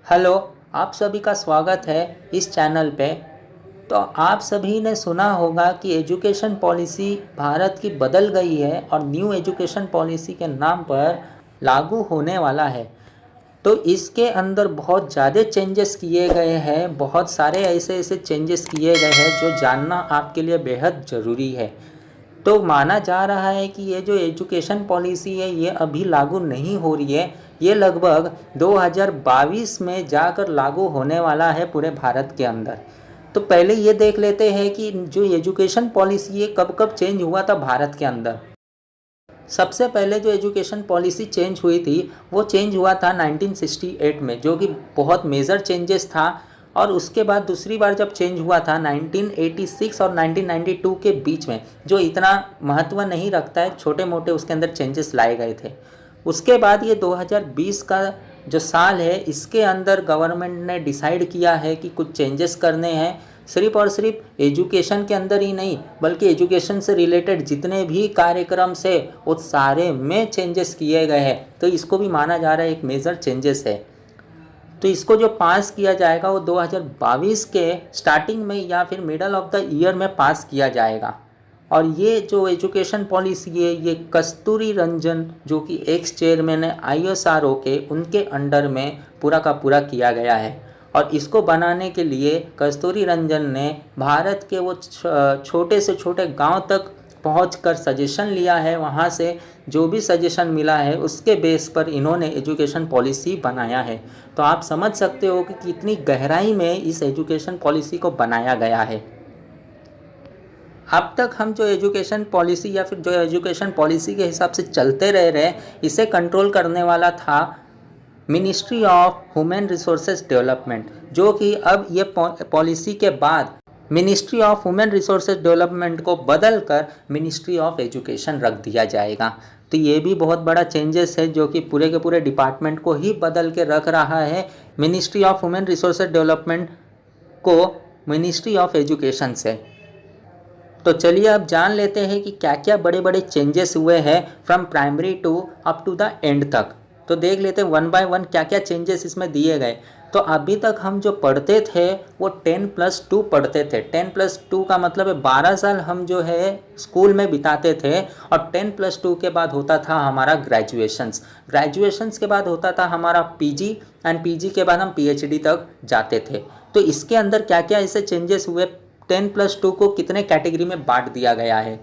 Hello. आप सभी का स्वागत है इस चैनल पे। तो आप सभी ने सुना होगा कि एजुकेशन पॉलिसी भारत की बदल गई है और न्यू एजुकेशन पॉलिसी के नाम पर लागू होने वाला है। तो इसके अंदर बहुत ज़्यादा चेंजेस किए गए हैं, बहुत सारे ऐसे ऐसे चेंजेस किए गए हैं जो जानना आपके लिए बेहद ज़रूरी है। तो माना जा रहा है कि ये जो एजुकेशन पॉलिसी है ये अभी लागू नहीं हो रही है, ये लगभग 2022 में जाकर लागू होने वाला है पूरे भारत के अंदर। तो पहले ये देख लेते हैं कि जो एजुकेशन पॉलिसी है कब कब चेंज हुआ था भारत के अंदर। सबसे पहले जो एजुकेशन पॉलिसी चेंज हुई थी वो चेंज हुआ था 1968 में, जो कि बहुत मेजर चेंजेस था। और उसके बाद दूसरी बार जब चेंज हुआ था 1986 और 1992 के बीच में, जो इतना महत्व नहीं रखता है, छोटे मोटे उसके अंदर चेंजेस लाए गए थे। उसके बाद ये 2020 का जो साल है इसके अंदर गवर्नमेंट ने डिसाइड किया है कि कुछ चेंजेस करने हैं, सिर्फ और सिर्फ एजुकेशन के अंदर ही नहीं बल्कि एजुकेशन से रिलेटेड जितने भी कार्यक्रम से उस सारे में चेंजेस किए गए हैं। तो इसको भी माना जा रहा है एक मेजर चेंजेस है। तो इसको जो पास किया जाएगा वो 2022 के स्टार्टिंग में या फिर मिडल ऑफ द ईयर में पास किया जाएगा। और ये जो एजुकेशन पॉलिसी है ये कस्तूरी रंजन, जो कि एक्स चेयरमैन है ISRO के, उनके अंडर में पूरा का पूरा किया गया है। और इसको बनाने के लिए कस्तूरी रंजन ने भारत के वो छोटे से छोटे गांव तक पहुंचकर सजेशन लिया है। वहां से जो भी सजेशन मिला है उसके बेस पर इन्होंने एजुकेशन पॉलिसी बनाया है। तो आप समझ सकते हो कि कितनी गहराई में इस एजुकेशन पॉलिसी को बनाया गया है। अब तक हम जो एजुकेशन पॉलिसी या फिर जो एजुकेशन पॉलिसी के हिसाब से चलते रह रहे, इसे कंट्रोल करने वाला था ministry of human resources development, जो कि अब ये पॉलिसी के बाद ministry of human resources development को बदल कर मिनिस्ट्री ऑफ एजुकेशन रख दिया जाएगा। तो ये भी बहुत बड़ा चेंजेस है जो कि पूरे के पूरे डिपार्टमेंट को ही बदल के रख रहा है, ministry of human resources development को मिनिस्ट्री ऑफ एजुकेशन से। तो चलिए अब जान लेते हैं कि क्या क्या बड़े बड़े चेंजेस हुए हैं from primary to up to the end तक। तो देख लेते हैं वन बाय वन क्या क्या चेंजेस इसमें दिए गए। तो अभी तक हम जो पढ़ते थे वो 10+2 पढ़ते थे। 10+2 का मतलब है 12 साल हम जो है स्कूल में बिताते थे, और 10+2 के बाद होता था हमारा ग्रेजुएशंस के बाद होता था हमारा PG, एंड PG के बाद हम PhD तक जाते थे। तो इसके अंदर क्या क्या ऐसे चेंजेस हुए, 10+2 को कितने कैटेगरी में बांट दिया गया है।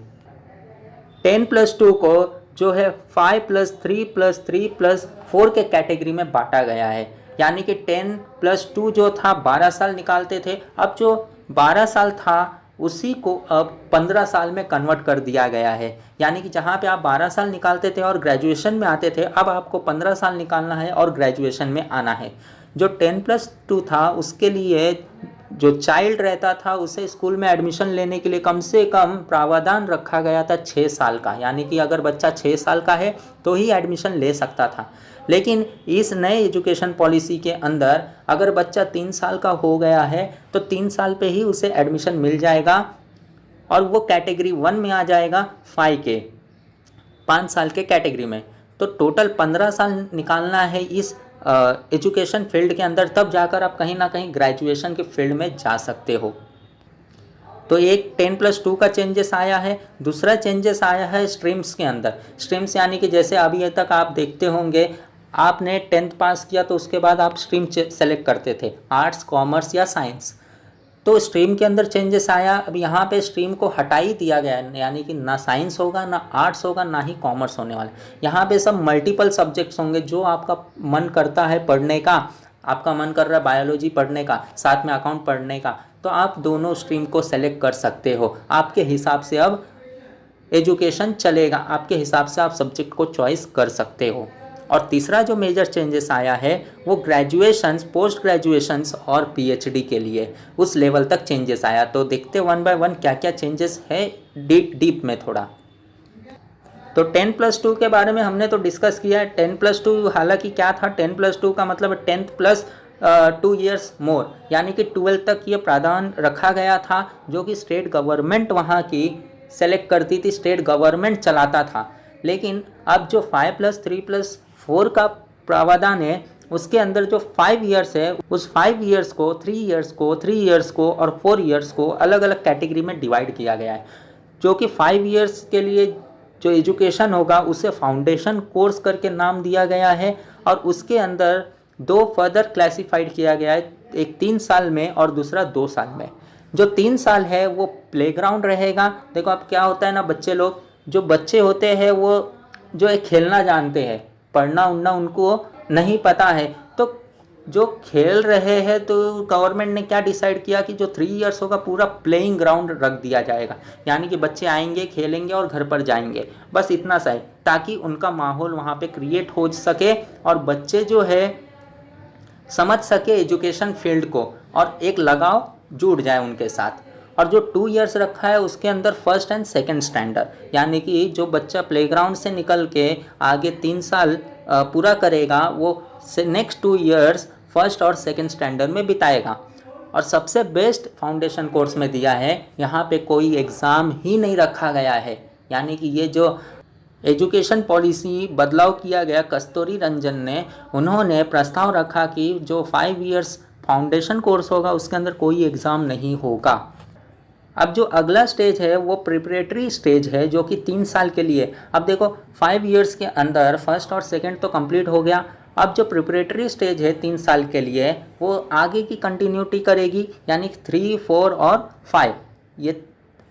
10+2 को जो है 5+3+3+4 के कैटेगरी में बांटा गया है। यानी कि 10+2 जो था 12 साल निकालते थे, अब जो 12 साल था उसी को अब 15 साल में कन्वर्ट कर दिया गया है। यानी कि जहाँ पे आप 12 साल निकालते थे और ग्रेजुएशन में आते थे, अब आपको 15 साल निकालना है और ग्रेजुएशन में आना है। जो 10+2 था उसके लिए जो चाइल्ड रहता था उसे स्कूल में एडमिशन लेने के लिए कम से कम प्रावधान रखा गया था 6 साल का। यानी कि अगर बच्चा 6 साल का है तो ही एडमिशन ले सकता था। लेकिन इस नए एजुकेशन पॉलिसी के अंदर अगर बच्चा 3 साल का हो गया है तो 3 साल पे ही उसे एडमिशन मिल जाएगा, और वो कैटेगरी 1 में आ जाएगा 5 साल के कैटेगरी में। तो टोटल 15 साल निकालना है इस एजुकेशन फील्ड के अंदर, तब जाकर आप कहीं ना कहीं ग्रेजुएशन के फील्ड में जा सकते हो। तो एक 10+2 का चेंजेस आया है। दूसरा चेंजेस आया है स्ट्रीम्स के अंदर। स्ट्रीम्स यानी कि जैसे अभी तक आप देखते होंगे, आपने 10th पास किया तो उसके बाद आप स्ट्रीम सेलेक्ट करते थे, आर्ट्स, कॉमर्स या साइंस। तो स्ट्रीम के अंदर चेंजेस आया। अब यहाँ पे स्ट्रीम को हटा ही दिया गया है, यानी कि ना साइंस होगा, ना आर्ट्स होगा, ना ही कॉमर्स होने वाला। यहाँ पे सब मल्टीपल सब्जेक्ट्स होंगे। जो आपका मन करता है पढ़ने का, आपका मन कर रहा है बायोलॉजी पढ़ने का, साथ में अकाउंट पढ़ने का, तो आप दोनों स्ट्रीम को सेलेक्ट कर सकते हो। आपके हिसाब से अब एजुकेशन चलेगा, आपके हिसाब से आप सब्जेक्ट को चॉइस कर सकते हो। और तीसरा जो मेजर चेंजेस आया है वो ग्रेजुएशंस, पोस्ट ग्रेजुएशंस और PhD के लिए उस लेवल तक चेंजेस आया। तो देखते वन बाय वन क्या क्या चेंजेस है डीप में थोड़ा। तो 10+2 के बारे में हमने तो डिस्कस किया है। 10+2 हालांकि क्या था, 10+2 का मतलब 10+2 ईयर्स मोर, यानी कि 12 तक ये प्रावधान रखा गया था, जो कि स्टेट गवर्नमेंट वहाँ की सेलेक्ट करती थी, स्टेट गवर्नमेंट चलाता था। लेकिन अब जो 5+3+4 का प्रावधान है उसके अंदर जो 5 ईयर्स है उस 5 ईयर्स को 3 ईयर्स को 3 ईयर्स को और 4 ईयर्स को अलग अलग कैटेगरी में डिवाइड किया गया है। जो कि 5 ईयर्स के लिए जो एजुकेशन होगा उसे फाउंडेशन कोर्स करके नाम दिया गया है, और उसके अंदर 2 फर्दर क्लासिफाइड किया गया है, एक 3 साल में और दूसरा 2 साल में। जो 3 साल है वो प्लेग्राउंड रहेगा। देखो अब क्या होता है ना, बच्चे लोग जो बच्चे होते हैं वो जो है खेलना जानते हैं, पढ़ना उड़ना उनको नहीं पता है, तो जो खेल रहे हैं तो गवर्नमेंट ने क्या डिसाइड किया कि जो 3 इयर्स होगा पूरा प्लेइंग ग्राउंड रख दिया जाएगा, यानी कि बच्चे आएंगे खेलेंगे और घर पर जाएंगे, बस इतना सा है, ताकि उनका माहौल वहाँ पे क्रिएट हो सके और बच्चे जो है समझ सके एजुकेशन फील्ड को और एक लगाव जुड़ जाए उनके साथ। और जो 2 इयर्स रखा है उसके अंदर फर्स्ट एंड सेकंड स्टैंडर्ड, यानी कि जो बच्चा प्लेग्राउंड से निकल के आगे 3 साल पूरा करेगा वो नेक्स्ट 2 इयर्स फर्स्ट और सेकंड स्टैंडर्ड में बिताएगा। और सबसे बेस्ट फाउंडेशन कोर्स में दिया है, यहाँ पे कोई एग्ज़ाम ही नहीं रखा गया है, यानी कि ये जो एजुकेशन पॉलिसी बदलाव किया गया कस्तूरी रंजन ने, उन्होंने प्रस्ताव रखा कि जो 5 इयर्स फाउंडेशन कोर्स होगा उसके अंदर कोई एग्ज़ाम नहीं होगा। अब जो अगला स्टेज है वो प्रिपरेटरी स्टेज है, जो कि 3 साल के लिए। अब देखो 5 इयर्स के अंदर फर्स्ट और सेकंड तो कंप्लीट हो गया, अब जो प्रिपरेटरी स्टेज है 3 साल के लिए वो आगे की कंटिन्यूटी करेगी, यानी 3, 4 और 5, ये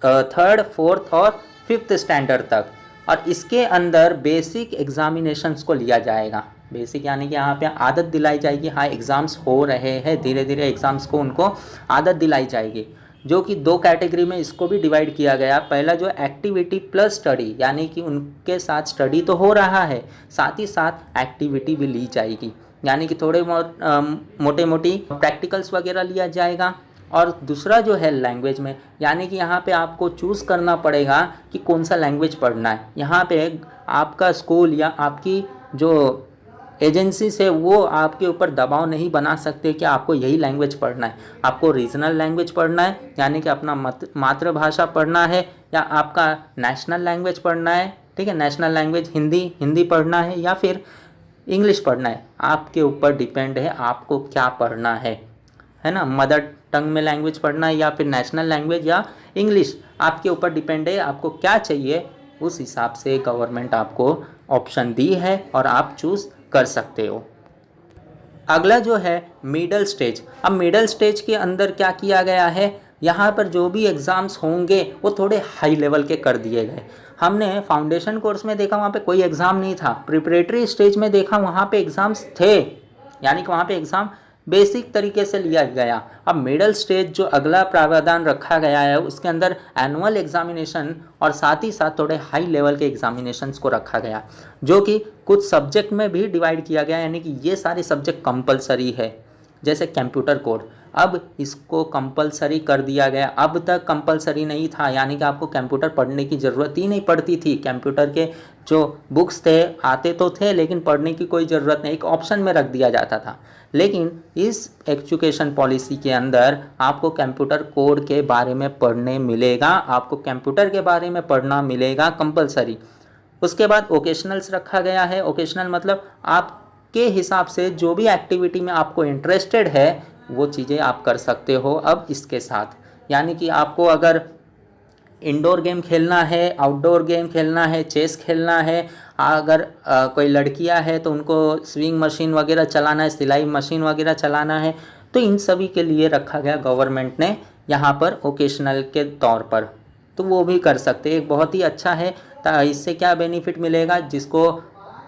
3rd, 4th और 5th स्टैंडर्ड तक। और इसके अंदर बेसिक एग्जामिनेशंस को लिया जाएगा। बेसिक यानी कि यहाँ पे आदत दिलाई जाएगी, हाँ एग्ज़ाम्स हो रहे हैं, धीरे धीरे एग्ज़ाम्स को उनको आदत दिलाई जाएगी, जो कि 2 कैटेगरी में इसको भी डिवाइड किया गया। पहला जो एक्टिविटी प्लस स्टडी, यानी कि उनके साथ स्टडी तो हो रहा है, साथ ही साथ एक्टिविटी भी ली जाएगी, यानी कि थोड़े मोटे मोटी प्रैक्टिकल्स वगैरह लिया जाएगा। और दूसरा जो है लैंग्वेज में, यानी कि यहाँ पे आपको चूज़ करना पड़ेगा कि कौन सा लैंग्वेज पढ़ना है। यहाँ पे आपका स्कूल या आपकी जो एजेंसी से वो आपके ऊपर दबाव नहीं बना सकते कि आपको यही लैंग्वेज पढ़ना है। आपको रीजनल लैंग्वेज पढ़ना है, यानी कि अपना मातृभाषा पढ़ना है, या आपका नेशनल लैंग्वेज पढ़ना है, ठीक है, नेशनल लैंग्वेज हिंदी पढ़ना है, या फिर इंग्लिश पढ़ना है। आपके ऊपर डिपेंड है आपको क्या पढ़ना है ना, मदर टंग में लैंग्वेज पढ़ना है या फिर नेशनल लैंग्वेज या इंग्लिश, आपके ऊपर डिपेंड है आपको क्या चाहिए। उस हिसाब से गवर्नमेंट आपको ऑप्शन दी है और आप चूज़ कर सकते हो। अगला जो है मिडल स्टेज। अब मिडल स्टेज के अंदर क्या किया गया है, यहाँ पर जो भी एग्ज़ाम्स होंगे वो थोड़े हाई लेवल के कर दिए गए। हमने फाउंडेशन कोर्स में देखा वहाँ पे कोई एग्ज़ाम नहीं था, प्रिपरेटरी स्टेज में देखा वहाँ पे एग्ज़ाम्स थे, यानी कि वहाँ पे एग्ज़ाम बेसिक तरीके से लिया गया। अब मिडल स्टेज जो अगला प्रावधान रखा गया है उसके अंदर एनुअल एग्जामिनेशन और साथ ही साथ थोड़े हाई लेवल के एग्जामिनेशंस को रखा गया, जो कि कुछ सब्जेक्ट में भी डिवाइड किया गया, यानी कि ये सारे सब्जेक्ट कंपलसरी है। जैसे कंप्यूटर कोड, अब इसको कंपलसरी कर दिया गया। अब तक कंपलसरी नहीं था, यानी कि आपको कंप्यूटर पढ़ने की ज़रूरत ही नहीं पड़ती थी। कंप्यूटर के जो बुक्स थे आते तो थे, लेकिन पढ़ने की कोई ज़रूरत नहीं, एक ऑप्शन में रख दिया जाता था। लेकिन इस एजुकेशन पॉलिसी के अंदर आपको कंप्यूटर कोड के बारे में पढ़ने मिलेगा, आपको कंप्यूटर के बारे में पढ़ना मिलेगा कंपलसरी। उसके बाद ओकेशनल्स रखा गया है। ओकेशनल मतलब आपके हिसाब से जो भी एक्टिविटी में आपको इंटरेस्टेड है वो चीज़ें आप कर सकते हो अब इसके साथ। यानी कि आपको अगर इंडोर गेम खेलना है, आउटडोर गेम खेलना है, चेस खेलना है, अगर कोई लड़कियां है तो उनको स्विंग मशीन वगैरह चलाना है, सिलाई मशीन वगैरह चलाना है, तो इन सभी के लिए रखा गया गवर्नमेंट ने यहाँ पर ओकेशनल के तौर पर, तो वो भी कर सकते हैं। बहुत ही अच्छा है। इससे क्या बेनिफिट मिलेगा, जिसको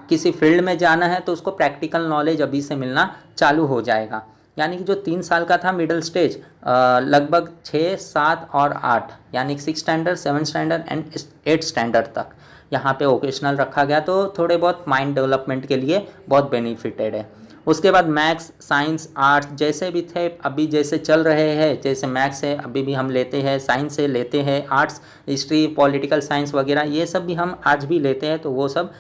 किसी फील्ड में जाना है तो उसको प्रैक्टिकल नॉलेज अभी से मिलना चालू हो जाएगा। यानी कि जो 3 साल का था मिडिल स्टेज, लगभग 6, 7 और 8, यानी 6 स्टैंडर्ड, 7 स्टैंडर्ड एंड 8 स्टैंडर्ड तक यहाँ पे ओकेशनल रखा गया, तो थोड़े बहुत माइंड डेवलपमेंट के लिए बहुत बेनिफिटेड है। उसके बाद मैथ्स, साइंस, आर्ट्स जैसे भी थे अभी जैसे चल रहे हैं, जैसे मैथ्स है अभी भी हम लेते हैं, साइंस से लेते हैं, आर्ट्स, हिस्ट्री, पॉलिटिकल साइंस वगैरह ये सब भी हम आज भी लेते हैं, तो वो सब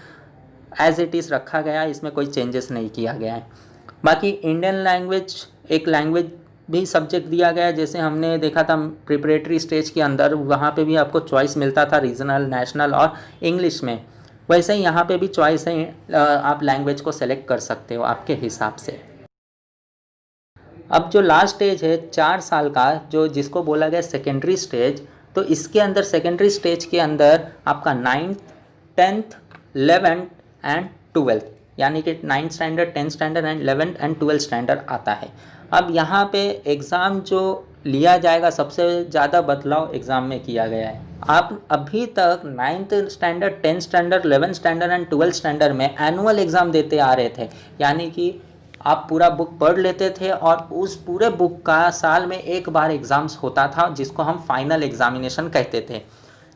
एज इट इज़ रखा गया, इसमें कोई चेंजेस नहीं किया गया है। बाकी इंडियन लैंग्वेज, एक लैंग्वेज भी सब्जेक्ट दिया गया है। जैसे हमने देखा था प्रिपरेटरी स्टेज के अंदर, वहाँ पे भी आपको चॉइस मिलता था रीजनल, नेशनल और इंग्लिश में। वैसे ही यहाँ पे भी चॉइस है, आप लैंग्वेज को सेलेक्ट कर सकते हो आपके हिसाब से। अब जो लास्ट स्टेज है 4 साल का, जो जिसको बोला गया सेकेंडरी स्टेज, तो इसके अंदर सेकेंडरी स्टेज के अंदर आपका 9th 10th 11th and 12th, यानी कि 9th standard 10th standard and 11th and 12th standard आता है। अब यहाँ पे एग्ज़ाम जो लिया जाएगा, सबसे ज़्यादा बदलाव एग्ज़ाम में किया गया है। आप अभी तक 9th standard 10th standard 11th standard and 12th standard में एनुअल एग्ज़ाम देते आ रहे थे, यानी कि आप पूरा बुक पढ़ लेते थे और उस पूरे बुक का साल में एक बार एग्ज़ाम्स होता था, जिसको हम फाइनल एग्जामिनेशन कहते थे।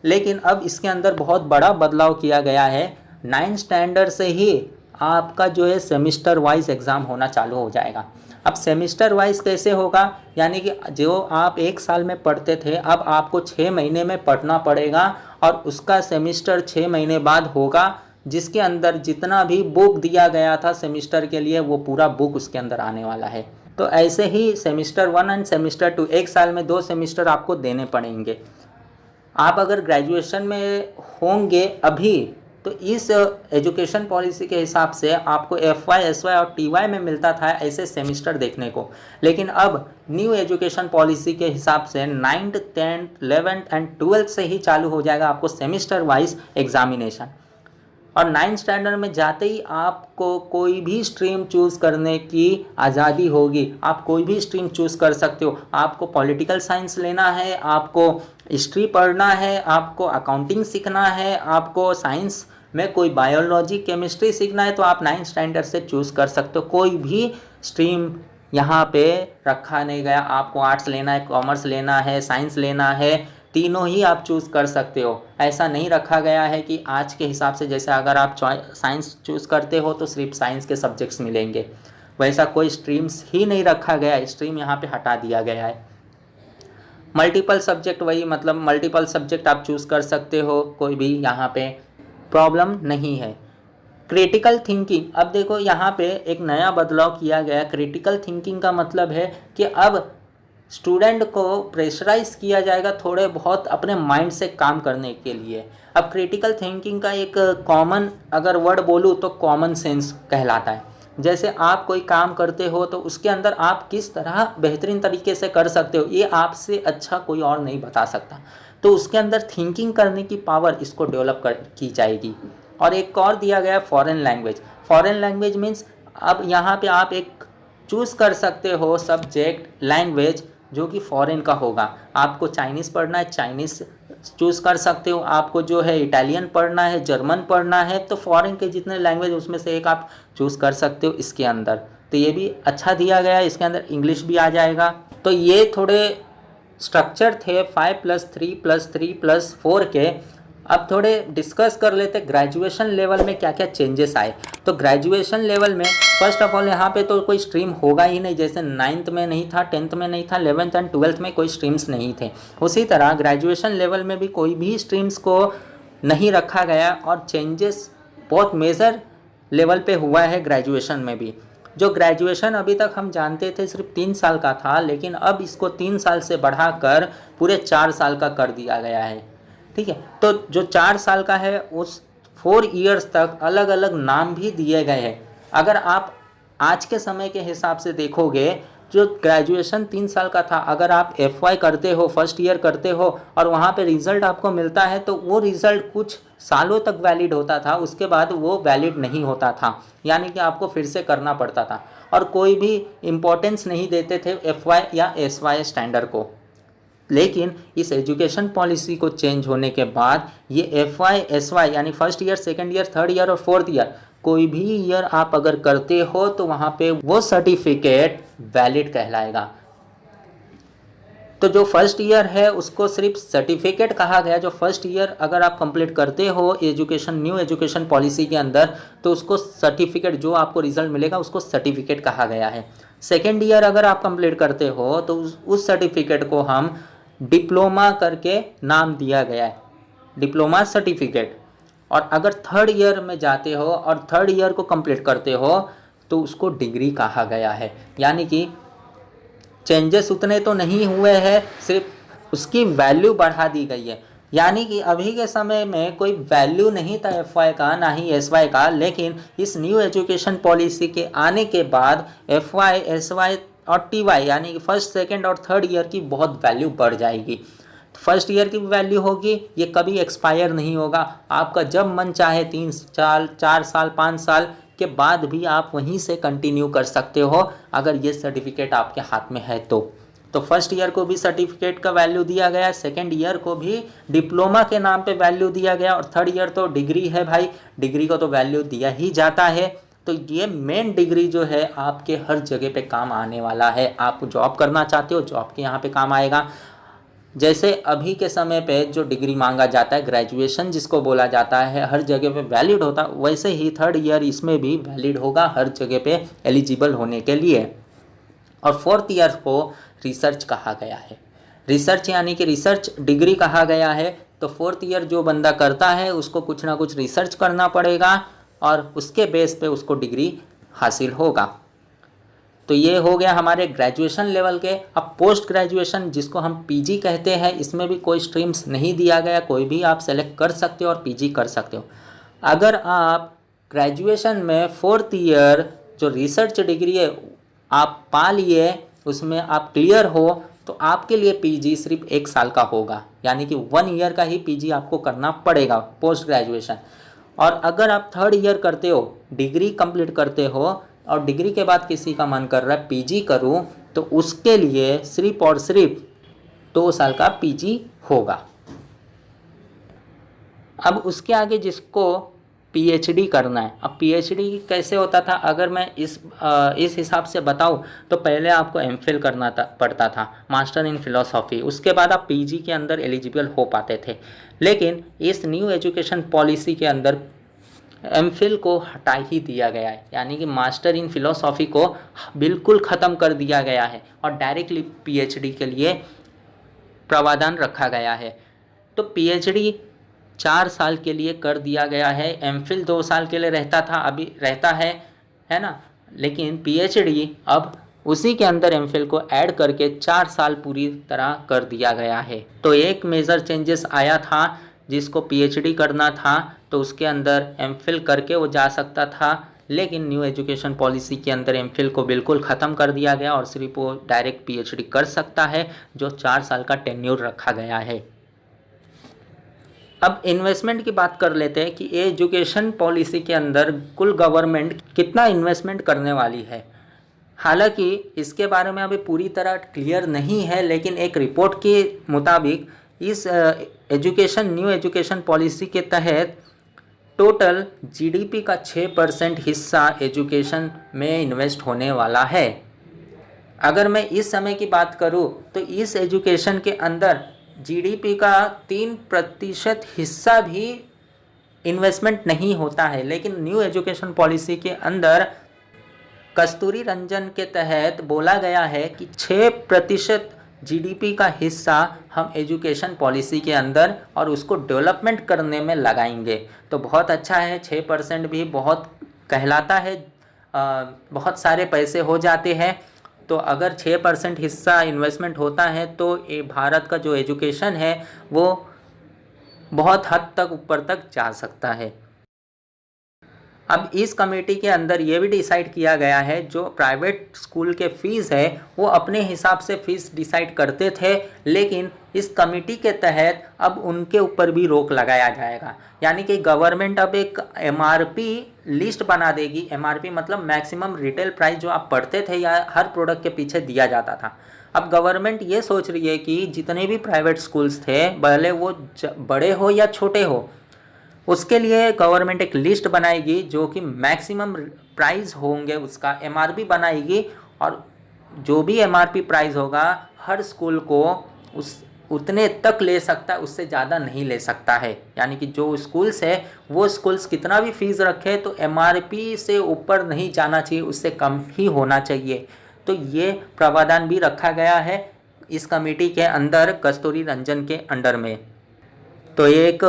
लेकिन अब इसके अंदर बहुत बड़ा बदलाव किया गया है। 9th स्टैंडर्ड से ही आपका जो है सेमिस्टर वाइज एग्ज़ाम होना चालू हो जाएगा। अब सेमिस्टर वाइज कैसे होगा, यानी कि जो आप एक साल में पढ़ते थे, अब आपको 6 महीने में पढ़ना पड़ेगा और उसका सेमिस्टर 6 महीने बाद होगा, जिसके अंदर जितना भी बुक दिया गया था सेमिस्टर के लिए, वो पूरा बुक उसके अंदर आने वाला है। तो ऐसे ही सेमिस्टर 1 एंड सेमिस्टर 2, एक साल में 2 सेमिस्टर आपको देने पड़ेंगे। आप अगर ग्रेजुएशन में होंगे अभी, तो इस एजुकेशन पॉलिसी के हिसाब से आपको FY SY और TY में मिलता था ऐसे सेमिस्टर देखने को। लेकिन अब न्यू एजुकेशन पॉलिसी के हिसाब से 9th 10th 11th and 12th से ही चालू हो जाएगा आपको सेमिस्टर वाइज एग्जामिनेशन। और 9th स्टैंडर्ड में जाते ही आपको कोई भी स्ट्रीम चूज़ करने की आज़ादी होगी। आप कोई भी स्ट्रीम चूज़ कर सकते हो। आपको पॉलिटिकल साइंस लेना है, आपको हिस्ट्री पढ़ना है, आपको अकाउंटिंग सीखना है, आपको साइंस में कोई बायोलॉजी केमिस्ट्री सीखना है, तो आप 9th स्टैंडर्ड से चूज़ कर सकते हो। कोई भी स्ट्रीम यहाँ पे रखा नहीं गया, आपको आर्ट्स लेना है, कॉमर्स लेना है, साइंस लेना है, तीनों ही आप चूज़ कर सकते हो। ऐसा नहीं रखा गया है कि आज के हिसाब से जैसे अगर आप साइंस चूज़ करते हो तो सिर्फ साइंस के सब्जेक्ट्स मिलेंगे, वैसा कोई स्ट्रीम्स ही नहीं रखा गया है। स्ट्रीम यहाँ पे हटा दिया गया है। मल्टीपल सब्जेक्ट, वही मतलब मल्टीपल सब्जेक्ट आप चूज़ कर सकते हो, कोई भी यहाँ पे प्रॉब्लम नहीं है। क्रिटिकल थिंकिंग, अब देखो यहाँ पे एक नया बदलाव किया गया। क्रिटिकल थिंकिंग का मतलब है कि अब स्टूडेंट को प्रेशराइज किया जाएगा थोड़े बहुत अपने माइंड से काम करने के लिए। अब क्रिटिकल थिंकिंग का एक कॉमन अगर वर्ड बोलूँ तो कॉमन सेंस कहलाता है। जैसे आप कोई काम करते हो तो उसके अंदर आप किस तरह बेहतरीन तरीके से कर सकते हो, ये आपसे अच्छा कोई और नहीं बता सकता। तो उसके अंदर थिंकिंग करने की पावर इसको डेवलप की जाएगी। और एक और दिया गया foreign language. Foreign language means अब यहाँ पे आप एक चूज़ कर सकते हो सब्जेक्ट लैंग्वेज जो कि फॉरेन का होगा। आपको चाइनीज़ पढ़ना है, चाइनीज़ चूज़ कर सकते हो। आपको जो है इटालियन पढ़ना है, जर्मन पढ़ना है, तो फॉरेन के जितने लैंग्वेज उसमें से एक आप चूज़ कर सकते हो इसके अंदर। तो ये भी अच्छा दिया गया है। इसके अंदर इंग्लिश भी आ जाएगा। तो ये थोड़े स्ट्रक्चर थे 5+3+3+4 के। अब थोड़े डिस्कस कर लेते ग्रेजुएशन लेवल में क्या क्या चेंजेस आए। तो ग्रेजुएशन लेवल में फर्स्ट ऑफ ऑल यहाँ पे तो कोई स्ट्रीम होगा ही नहीं, जैसे 9th में नहीं था, 10th में नहीं था, 11th एंड 12th में कोई स्ट्रीम्स नहीं थे। उसी तरह ग्रेजुएशन लेवल में भी कोई भी स्ट्रीम्स को नहीं रखा गया और चेंजेस बहुत मेजर लेवल पे हुआ है ग्रेजुएशन में भी। जो ग्रेजुएशन अभी तक हम जानते थे सिर्फ 3 साल का था, लेकिन अब इसको 3 साल से बढ़ाकर पूरे 4 साल का कर दिया गया है। ठीक है, तो जो 4 साल का है उस 4 इयर्स तक अलग अलग नाम भी दिए गए हैं। अगर आप आज के समय के हिसाब से देखोगे, जो ग्रेजुएशन 3 साल का था, अगर आप FY करते हो, फर्स्ट ईयर करते हो और वहाँ पे रिज़ल्ट आपको मिलता है, तो वो रिज़ल्ट कुछ सालों तक वैलिड होता था, उसके बाद वो वैलिड नहीं होता था, यानी कि आपको फिर से करना पड़ता था और कोई भी इम्पोर्टेंस नहीं देते थे FY या SY स्टैंडर्ड को। लेकिन इस एजुकेशन पॉलिसी को चेंज होने के बाद ये FY SY यानी first year, second year, third year और फोर्थ ईयर कोई भी ईयर आप अगर करते हो तो वहाँ पे वो सर्टिफिकेट वैलिड कहलाएगा। तो जो फर्स्ट ईयर है उसको सिर्फ सर्टिफिकेट कहा गया। जो फर्स्ट ईयर अगर आप कंप्लीट करते हो न्यू एजुकेशन पॉलिसी के अंदर, तो उसको सर्टिफिकेट, जो आपको रिजल्ट मिलेगा उसको सर्टिफिकेट कहा गया है। सेकेंड ईयर अगर आप कंप्लीट करते हो तो उस सर्टिफिकेट को हम डिप्लोमा करके नाम दिया गया है, डिप्लोमा सर्टिफिकेट। और अगर थर्ड ईयर में जाते हो और थर्ड ईयर को कंप्लीट करते हो तो उसको डिग्री कहा गया है। यानी कि चेंजेस उतने तो नहीं हुए हैं, सिर्फ उसकी वैल्यू बढ़ा दी गई है। यानी कि अभी के समय में कोई वैल्यू नहीं था एफवाई का, ना ही एसवाई का, लेकिन इस न्यू एजुकेशन पॉलिसी के आने के बाद एफवाई, एसवाई और टीवाई यानी कि फर्स्ट, सेकंड और थर्ड ईयर की बहुत वैल्यू बढ़ जाएगी। फर्स्ट ईयर की वैल्यू होगी, ये कभी एक्सपायर नहीं होगा। आपका जब मन चाहे 3 साल, 4 साल, 5 साल के बाद भी आप वहीं से कंटिन्यू कर सकते हो, अगर ये सर्टिफिकेट आपके हाथ में है तो फर्स्ट ईयर को भी सर्टिफिकेट का वैल्यू दिया गया, सेकंड ईयर को भी डिप्लोमा के नाम पे वैल्यू दिया गया, और थर्ड ईयर तो डिग्री है भाई, डिग्री को तो वैल्यू दिया ही जाता है। तो ये मेन डिग्री जो है आपके हर जगह पे काम आने वाला है। आप जॉब करना चाहते हो, जॉब के यहाँ पे काम आएगा। जैसे अभी के समय पे जो डिग्री मांगा जाता है, ग्रेजुएशन जिसको बोला जाता है, हर जगह पे वैलिड होता, वैसे ही थर्ड ईयर इसमें भी वैलिड होगा हर जगह पे एलिजिबल होने के लिए। और फोर्थ ईयर को रिसर्च कहा गया है। रिसर्च यानी कि रिसर्च डिग्री कहा गया है। तो फोर्थ ईयर जो बंदा करता है उसको कुछ ना कुछ रिसर्च करना पड़ेगा और उसके बेस पे उसको डिग्री हासिल होगा। तो ये हो गया हमारे ग्रेजुएशन लेवल के। अब पोस्ट ग्रेजुएशन जिसको हम पीजी कहते हैं, इसमें भी कोई स्ट्रीम्स नहीं दिया गया, कोई भी आप सेलेक्ट कर सकते हो और पीजी कर सकते हो। अगर आप ग्रेजुएशन में फोर्थ ईयर जो रिसर्च डिग्री है आप पा लिए, उसमें आप क्लियर हो, तो आपके लिए पीजी सिर्फ 1 साल का होगा, यानी कि 1 ईयर का ही पीजी आपको करना पड़ेगा पोस्ट ग्रेजुएशन। और अगर आप थर्ड ईयर करते हो, डिग्री कंप्लीट करते हो और डिग्री के बाद किसी का मन कर रहा है पीजी करूं, तो उसके लिए सिर्फ और सिर्फ 2 साल का पीजी होगा। अब उसके आगे जिसको पीएचडी करना है, अब पीएचडी कैसे होता था, अगर मैं इस हिसाब से बताऊं तो पहले आपको एमफिल करना पड़ता था, मास्टर इन फिलोसॉफी, उसके बाद आप पीजी के अंदर एलिजिबल हो पाते थे। लेकिन इस न्यू एजुकेशन पॉलिसी के अंदर एमफिल को हटा ही दिया गया है, यानी कि मास्टर इन फिलोसॉफी को बिल्कुल ख़त्म कर दिया गया है और डायरेक्टली पीएचडी के लिए प्रावधान रखा गया है। तो पीएचडी 4 साल के लिए कर दिया गया है, एमफिल 2 साल के लिए रहता था, अभी रहता है ना। लेकिन पीएचडी अब उसी के अंदर एमफिल को ऐड करके 4 साल पूरी तरह कर दिया गया है। तो एक मेजर चेंजेस आया था, जिसको पीएचडी करना था तो उसके अंदर एमफिल करके वो जा सकता था, लेकिन न्यू एजुकेशन पॉलिसी के अंदर एमफिल को बिल्कुल ख़त्म कर दिया गया और सिर्फ वो डायरेक्ट पीएचडी कर सकता है, जो 4 साल का टेन्योर रखा गया है। अब इन्वेस्टमेंट की बात कर लेते हैं कि एजुकेशन पॉलिसी के अंदर कुल गवर्नमेंट कितना इन्वेस्टमेंट करने वाली है। हालांकि इसके बारे में अभी पूरी तरह क्लियर नहीं है, लेकिन एक रिपोर्ट के मुताबिक इस न्यू एजुकेशन पॉलिसी के तहत टोटल जीडीपी का 6% हिस्सा एजुकेशन में इन्वेस्ट होने वाला है। अगर मैं इस समय की बात करूं तो इस एजुकेशन के अंदर जीडीपी का 3% हिस्सा भी इन्वेस्टमेंट नहीं होता है, लेकिन न्यू एजुकेशन पॉलिसी के अंदर कस्तूरी रंजन के तहत बोला गया है कि 6% जीडीपी का हिस्सा हम एजुकेशन पॉलिसी के अंदर और उसको डेवलपमेंट करने में लगाएंगे। तो बहुत अच्छा है, 6% भी बहुत कहलाता है, बहुत सारे पैसे हो जाते हैं। तो अगर 6% हिस्सा इन्वेस्टमेंट होता है तो ये भारत का जो एजुकेशन है वो बहुत हद तक ऊपर तक जा सकता है। अब इस कमेटी के अंदर ये भी डिसाइड किया गया है, जो प्राइवेट स्कूल के फ़ीस है वो अपने हिसाब से फ़ीस डिसाइड करते थे, लेकिन इस कमेटी के तहत अब उनके ऊपर भी रोक लगाया जाएगा। यानी कि गवर्नमेंट अब एक एमआरपी लिस्ट बना देगी। एमआरपी मतलब मैक्सिमम रिटेल प्राइस जो आप पढ़ते थे या हर प्रोडक्ट के पीछे दिया जाता था। अब गवर्नमेंट ये सोच रही है कि जितने भी प्राइवेट स्कूल्स थे, भले वो बड़े हो या छोटे हो, उसके लिए गवर्नमेंट एक लिस्ट बनाएगी जो कि मैक्सिमम प्राइस होंगे, उसका एमआरपी बनाएगी, और जो भी एमआरपी प्राइस होगा हर स्कूल को उतने तक ले सकता है, उससे ज़्यादा नहीं ले सकता है। यानी कि जो स्कूल्स है वो स्कूल्स कितना भी फीस रखे तो एमआरपी से ऊपर नहीं जाना चाहिए, उससे कम ही होना चाहिए। तो ये प्रावधान भी रखा गया है इस कमेटी के अंदर, कस्तूरी रंजन के अंडर में। तो ये एक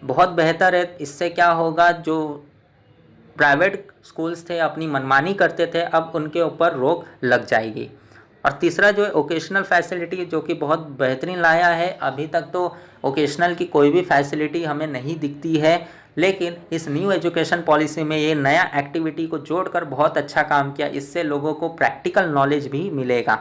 बहुत बेहतर है। इससे क्या होगा, जो प्राइवेट स्कूल्स थे अपनी मनमानी करते थे, अब उनके ऊपर रोक लग जाएगी। और तीसरा जो है ओकेशनल फैसिलिटी, जो कि बहुत बेहतरीन लाया है। अभी तक तो ओकेशनल की कोई भी फैसिलिटी हमें नहीं दिखती है, लेकिन इस न्यू एजुकेशन पॉलिसी में ये नया एक्टिविटी को जोड़कर बहुत अच्छा काम किया। इससे लोगों को प्रैक्टिकल नॉलेज भी मिलेगा।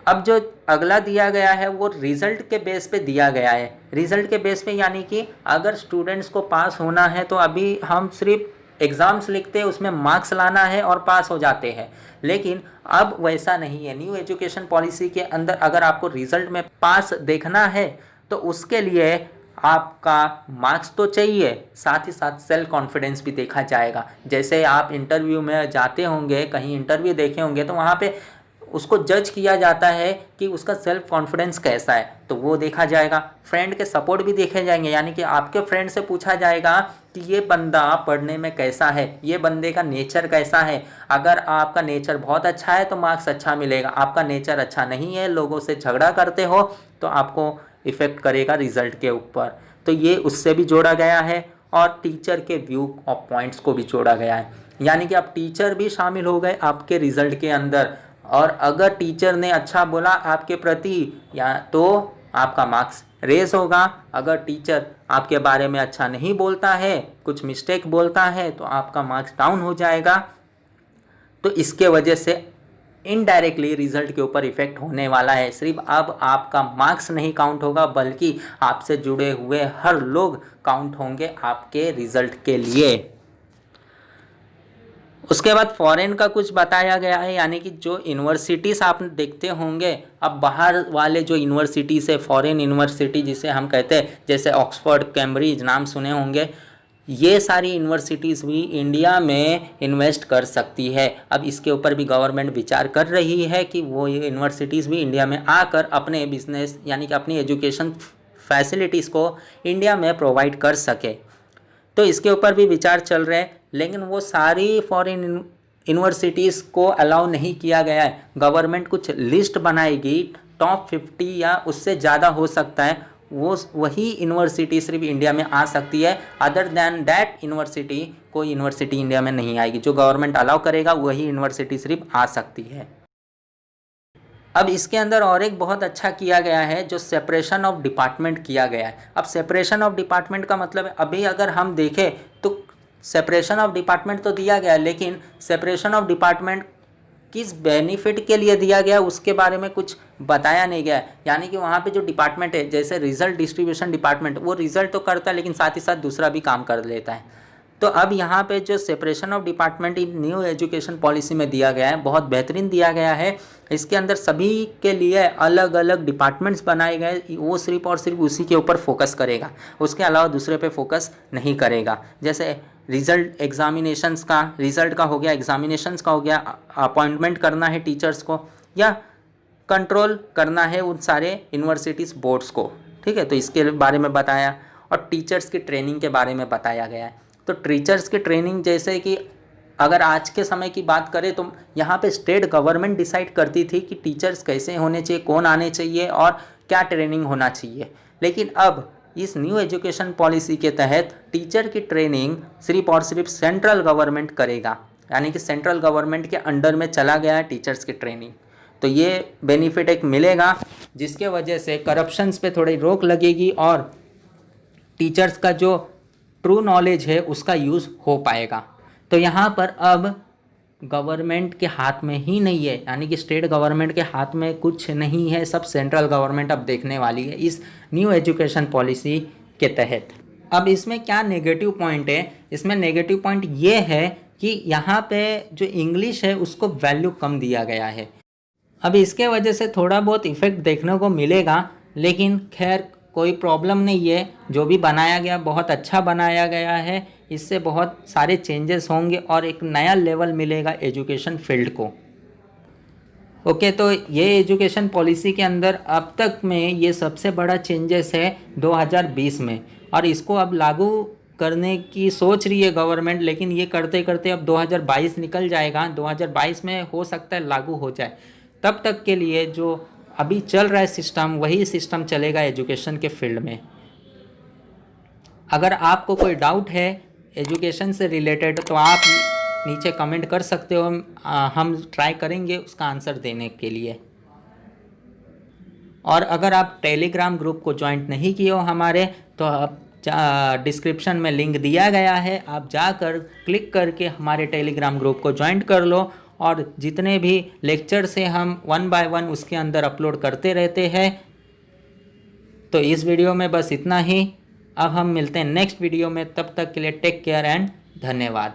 अब जो अगला दिया गया है वो रिज़ल्ट के बेस पे दिया गया है। रिज़ल्ट के बेस पे यानी कि अगर स्टूडेंट्स को पास होना है तो अभी हम सिर्फ एग्ज़ाम्स लिखते हैं, उसमें मार्क्स लाना है और पास हो जाते हैं, लेकिन अब वैसा नहीं है। न्यू एजुकेशन पॉलिसी के अंदर अगर आपको रिज़ल्ट में पास देखना है तो उसके लिए आपका मार्क्स तो चाहिए, साथ ही साथ सेल्फ कॉन्फिडेंस भी देखा जाएगा। जैसे आप इंटरव्यू में जाते होंगे, कहीं इंटरव्यू देखे होंगे, तो वहाँ पे उसको जज किया जाता है कि उसका सेल्फ कॉन्फिडेंस कैसा है, तो वो देखा जाएगा। फ्रेंड के सपोर्ट भी देखे जाएंगे, यानी कि आपके फ्रेंड से पूछा जाएगा कि ये बंदा पढ़ने में कैसा है, ये बंदे का नेचर कैसा है। अगर आपका नेचर बहुत अच्छा है तो मार्क्स अच्छा मिलेगा, आपका नेचर अच्छा नहीं है, लोगों से झगड़ा करते हो, तो आपको इफ़ेक्ट करेगा रिज़ल्ट के ऊपर। तो ये उससे भी जोड़ा गया है और टीचर के व्यू ऑफ पॉइंट्स को भी जोड़ा गया है, यानी कि आप टीचर भी शामिल हो गए आपके रिज़ल्ट के अंदर। और अगर टीचर ने अच्छा बोला आपके प्रति या तो आपका मार्क्स रेज होगा, अगर टीचर आपके बारे में अच्छा नहीं बोलता है, कुछ मिस्टेक बोलता है, तो आपका मार्क्स डाउन हो जाएगा। तो इसके वजह से इनडायरेक्टली रिजल्ट के ऊपर इफेक्ट होने वाला है। सिर्फ अब आपका मार्क्स नहीं काउंट होगा, बल्कि आपसे जुड़े हुए हर लोग काउंट होंगे आपके रिजल्ट के लिए। उसके बाद फॉरेन का कुछ बताया गया है, यानी कि जो यूनिवर्सिटीज़ आप देखते होंगे, अब बाहर वाले जो यूनिवर्सिटीज़ है, फॉरेन यूनिवर्सिटी जिसे हम कहते हैं, जैसे ऑक्सफोर्ड, कैम्ब्रिज नाम सुने होंगे, ये सारी यूनिवर्सिटीज़ भी इंडिया में इन्वेस्ट कर सकती है। अब इसके ऊपर भी गवर्नमेंट विचार कर रही है कि वो ये यूनिवर्सिटीज़ भी इंडिया में आकर अपने बिजनेस यानी कि अपनी एजुकेशन फैसिलिटीज़ को इंडिया में प्रोवाइड कर सके। तो इसके ऊपर भी विचार चल रहे हैं, लेकिन वो सारी फॉरेन यूनिवर्सिटीज़ को अलाउ नहीं किया गया है। गवर्नमेंट कुछ लिस्ट बनाएगी, टॉप 50 या उससे ज़्यादा हो सकता है, वो वही यूनिवर्सिटी सिर्फ इंडिया में आ सकती है। अदर दैन दैट यूनिवर्सिटी कोई यूनिवर्सिटी इंडिया में नहीं आएगी। जो गवर्नमेंट अलाउ करेगा वही यूनिवर्सिटी सिर्फ आ सकती है। अब इसके अंदर और एक बहुत अच्छा किया गया है, जो सेपरेशन ऑफ डिपार्टमेंट किया गया है। अब सेपरेशन ऑफ डिपार्टमेंट का मतलब है, अभी अगर हम देखें तो सेपरेशन ऑफ डिपार्टमेंट तो दिया गया है, लेकिन सेपरेशन ऑफ डिपार्टमेंट किस बेनिफिट के लिए दिया गया उसके बारे में कुछ बताया नहीं गया है। यानी कि वहाँ पे जो डिपार्टमेंट है, जैसे रिजल्ट डिस्ट्रीब्यूशन डिपार्टमेंट, वो रिजल्ट तो करता है लेकिन साथ ही साथ दूसरा भी काम कर लेता है। तो अब यहाँ पे जो separation of department in new education policy में दिया गया है, बहुत बेहतरीन दिया गया है। इसके अंदर सभी के लिए अलग अलग डिपार्टमेंट्स बनाए गए, वो सिर्फ और सिर्फ उसी के ऊपर फोकस करेगा, उसके अलावा दूसरे पे फोकस नहीं करेगा। जैसे रिजल्ट एग्जामिनेशंस का, रिजल्ट का हो गया, एग्जामिनेशंस का हो गया, अपॉइंटमेंट करना है टीचर्स को या कंट्रोल करना है उन सारे यूनिवर्सिटीज़ बोर्ड्स को, ठीक है। तो इसके बारे में बताया और टीचर्स की ट्रेनिंग के बारे में बताया गया है। तो टीचर्स की ट्रेनिंग, जैसे कि अगर आज के समय की बात करें तो यहाँ पे स्टेट गवर्नमेंट डिसाइड करती थी कि टीचर्स कैसे होने चाहिए, कौन आने चाहिए और क्या ट्रेनिंग होना चाहिए। लेकिन अब इस न्यू एजुकेशन पॉलिसी के तहत टीचर की ट्रेनिंग सिर्फ और सिर्फ सेंट्रल गवर्नमेंट करेगा, यानी कि सेंट्रल गवर्नमेंट के अंडर में चला गया है टीचर्स की ट्रेनिंग। तो ये बेनिफिट एक मिलेगा, जिसके वजह से करप्शंस पे थोड़ी रोक लगेगी और टीचर्स का जो ट्रू नॉलेज है उसका यूज़ हो पाएगा। तो यहाँ पर अब गवर्नमेंट के हाथ में ही नहीं है, यानी कि स्टेट गवर्नमेंट के हाथ में कुछ नहीं है, सब सेंट्रल गवर्नमेंट अब देखने वाली है इस न्यू एजुकेशन पॉलिसी के तहत। अब इसमें क्या नेगेटिव पॉइंट है? इसमें नेगेटिव पॉइंट ये है कि यहाँ पे जो इंग्लिश है उसको वैल्यू कम दिया गया है। अब इसके वजह से थोड़ा बहुत इफ़ेक्ट देखने को मिलेगा, लेकिन खैर कोई प्रॉब्लम नहीं है। जो भी बनाया गया बहुत अच्छा बनाया गया है, इससे बहुत सारे चेंजेस होंगे और एक नया लेवल मिलेगा एजुकेशन फील्ड को। ओके, तो ये एजुकेशन पॉलिसी के अंदर अब तक में ये सबसे बड़ा चेंजेस है 2020 में, और इसको अब लागू करने की सोच रही है गवर्नमेंट, लेकिन ये करते करते अब 2022 निकल जाएगा। 2022 में हो सकता है लागू हो जाए। तब तक के लिए जो अभी चल रहा है सिस्टम, वही सिस्टम चलेगा एजुकेशन के फील्ड में। अगर आपको कोई डाउट है एजुकेशन से रिलेटेड तो आप नीचे कमेंट कर सकते हो, हम ट्राई करेंगे उसका आंसर देने के लिए। और अगर आप टेलीग्राम ग्रुप को ज्वाइन नहीं किए हो हमारे, तो आप डिस्क्रिप्शन में लिंक दिया गया है, आप जाकर क्लिक करके हमारे टेलीग्राम ग्रुप को ज्वाइन कर लो। और जितने भी लेक्चर से हम 1 बाय 1 उसके अंदर अपलोड करते रहते हैं। तो इस वीडियो में बस इतना ही। अब हम मिलते हैं नेक्स्ट वीडियो में, तब तक के लिए टेक केयर एंड धन्यवाद।